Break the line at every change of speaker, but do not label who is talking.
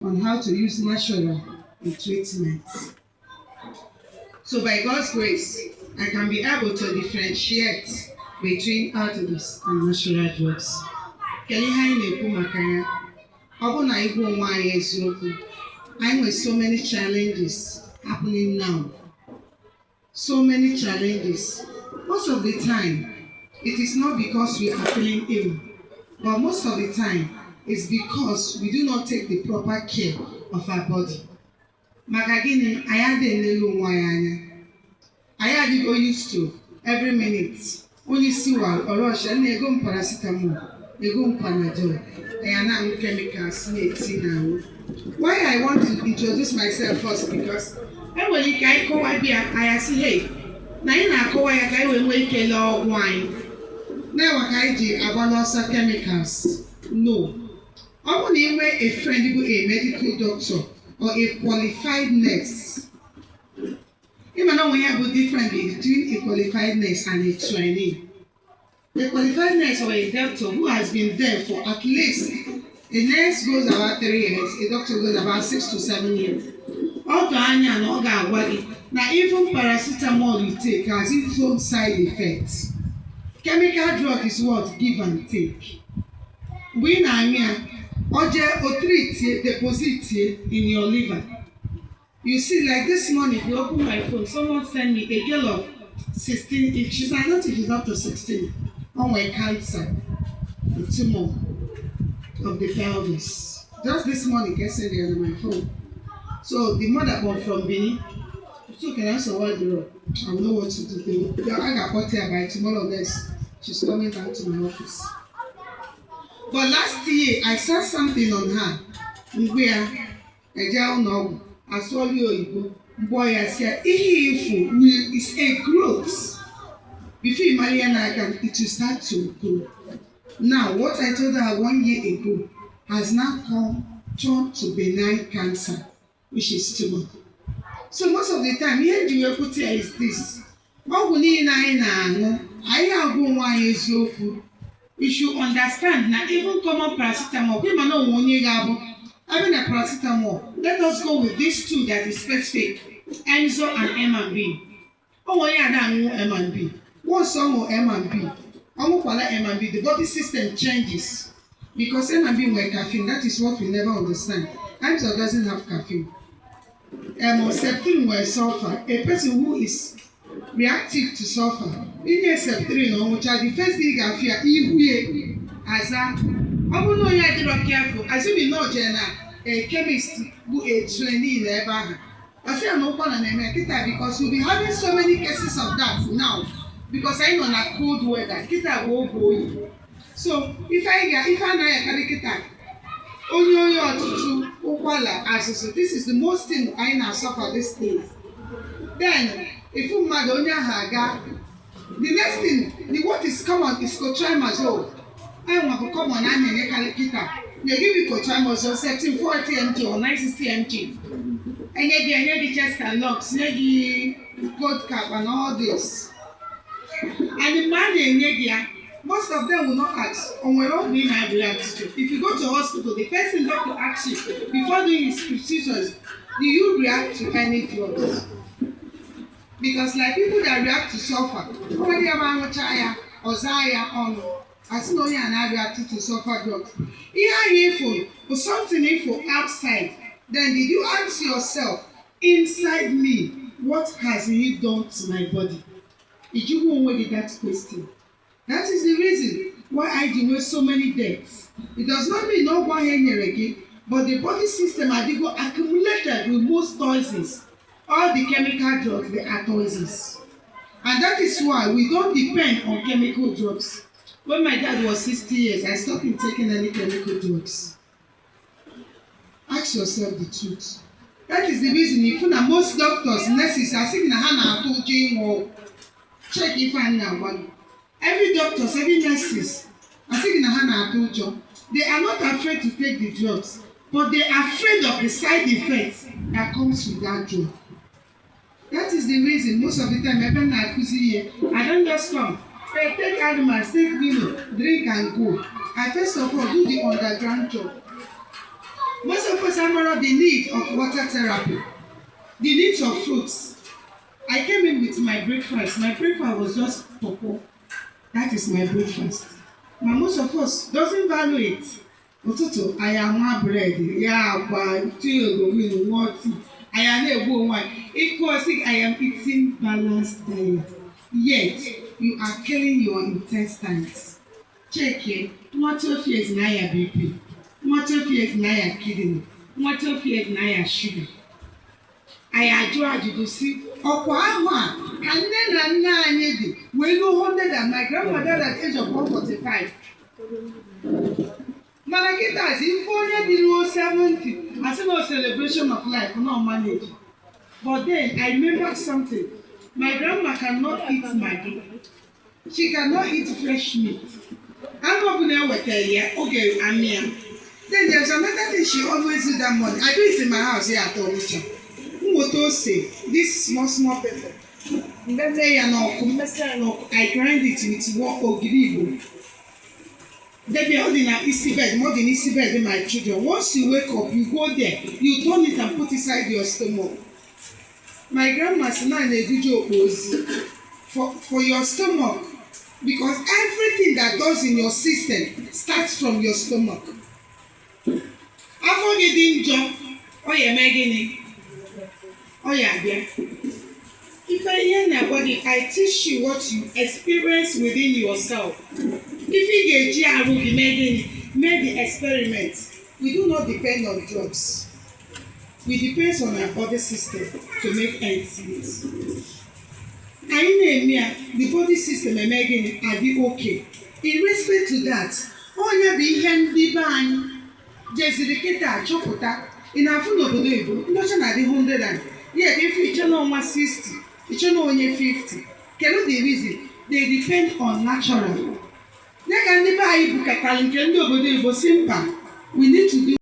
on how to use natural in treatments. So by God's grace, I can be able to differentiate between orthodox and natural drugs. Kedu ihe anyị na-ekwu maka ya? Ọ bụ na ịgwa onwe anyị eziokwu, anyị nwere so many challenges happening now. So many challenges. Most of the time, it is not because we are feeling ill, but most of the time, it's because we do not take the proper care of our body. Maka gịnị anyị adịghị n'elu onwe anyị anya. Anyị adịgo used to every minute. Onye isi wa ọrọsha na-ego m paracetamol, ego m panadol, anyị na-aṅụ chemicals na-eti n'ahụ. Why I want to introduce myself first because enwere ike anyị kọwa bịa anyị asị hey na anyị na-akọwa ya ka anyị wee nwee ike lee ọgwụ anyị. Na-enwe ka anyị ji agba n'ọsọ chemicals. No. Ọ bụ na ị nwee a friend bụ a medical doctor or a qualified nurse. Even though we have a difference between a qualified nurse and a trainee. A qualified nurse or a doctor who has been there for at least, a nurse goes about 3 years, a doctor goes about 6 to 7 years. All the anya and all the body. Now even paracetamol you take has its own side effects. Chemical drug is what give and take. We na anya, oje treat deposit in your liver. You see, like this morning, if you open my phone, someone sent me a girl of 16. If she's, I don't think she's up to 16. On my cancer, a tumor of the pelvis. Just this morning, I sent it on my phone. So the mother come from Benin. So can I answer what the I will know what to do. I got caught here by tomorrow next. She's coming back to my office. But last year, I saw something on her. Where I don't know. Asọ́lé òyìnbó mbọ ya sị ihe ifu is a growth. Before you marry an icon, it will start to grow. Now, what I told her 1 year ago has now turned to benign cancer, which is tumor. So most of the time, here the put here is this. Ọ bụ niile anyị na-aṅụ, anyị agwụ nwa anyị eziokwu. We should understand na even common paracetamol, kwe mana onwe onye ga-abụ. Having a paracetamol, let us go with these two that is specific, Enzo and M&B. Oh, yeah, that M&B. One song of M&B. M&B, the body system changes. Because M&B were caffeine, that is what we never understand. Enzo doesn't have caffeine. Septrin were sulfur. A person who is reactive to sulfur. In a septrin, which are the first thing I fear, as a I will know you are not careful. As you know, Jenna, a chemist who a trainee in the Ever. I say I'm open and I'm because you'll be having so many cases of that now. Because I know that cold weather, kita will go. So if I know a caricata, only to Okwala as so this is the most thing I now suffer these days. Then if you Madonia Haga, the next thing, the what is common is cotrimazole. I want to come on and make a kita. They give you cotrimazole, setting 40 mg or 960 mg. And yet the chest and lungs, the cold cap and all this. And the man in Negia, most of them will not ask on where all being I react to. If you go to hospital, the first thing doctor asks you before doing his procedures, do you react to any drugs? Because like people that react to sulfur, already have a chaya or zaya on. As no one are reacting to sulfur drugs. Here for something for outside, then did you ask yourself, inside me, what has he done to my body? Did you go away with that question? That is the reason why I do so many deaths. It does not mean no one here again, but the body system are accumulated with most toxins. All the chemical drugs, they are toxins. And that is why we don't depend on chemical drugs. When my dad was 60 years, I stopped him taking any chemical drugs. Ask yourself the truth. That is the reason if most doctors, nurses are saying na told you check if I know one. Every doctors, every nurses are saying na told you. They are not afraid to take the drugs, but they are afraid of the side effects that comes with that drug. That is the reason most of the time I don't just come. Say, take animals, take vino, drink and go. I first of all do the underground job. Most of us are more of the need of water therapy, the needs of fruits. I came in with my breakfast. My breakfast was just popo. That is my breakfast. But most of us doesn't value it. Ụtụtụ anyị ama bread ya agwa ego water anyị na-egbu onwe anyị I am eating balanced diet, yet you are killing your intestines. Check it. What of you is na ya BP? What of you is na ya kidney? What of you is na ya sugar? Anyị ajụ ajụjụ si ọkwa ahụ a ka nne na nna anyị dị wee lụọ 100 and my grandmother at age of 145. Mana kịta asị ife onye dị ruo 70 asị na celebration of life no manage. But then I remember something. My grandma cannot eat Maggi. She cannot eat fresh meat. I'm not going to tell you, okay, I'm here. Then there's another thing she always do that morning. I do it in my house here at Orisha. Who say this small pepper. I grind it with what ogiribo. They be holding an easy bed, more than easy bed in my children. Once you wake up, you go there, you turn it and put inside your stomach. My grandma said, "Now they do joke for your stomach, because everything that goes in your system starts from your stomach." After getting job, oh yeah, Maggie, oh yeah, dear. If I hear nobody, I teach you what you experience within yourself. If you get GRU, made the experiment. We do not depend on drugs. We depend on our body system to make ends meet. The body system are the okay. In respect to that, onye bụ ihe ndị be anyị jeziri kịta chọpụta ị na-afụ n'obodo Igbo ndị ọcha na-adị 100 and yet if you chọrọ ọnwa 60, you chọrọ onye 50. Kedu the reason? They depend on natural. Dịka ndị be anyị bukatara nke ndị obodo Igbo si mba, we need to do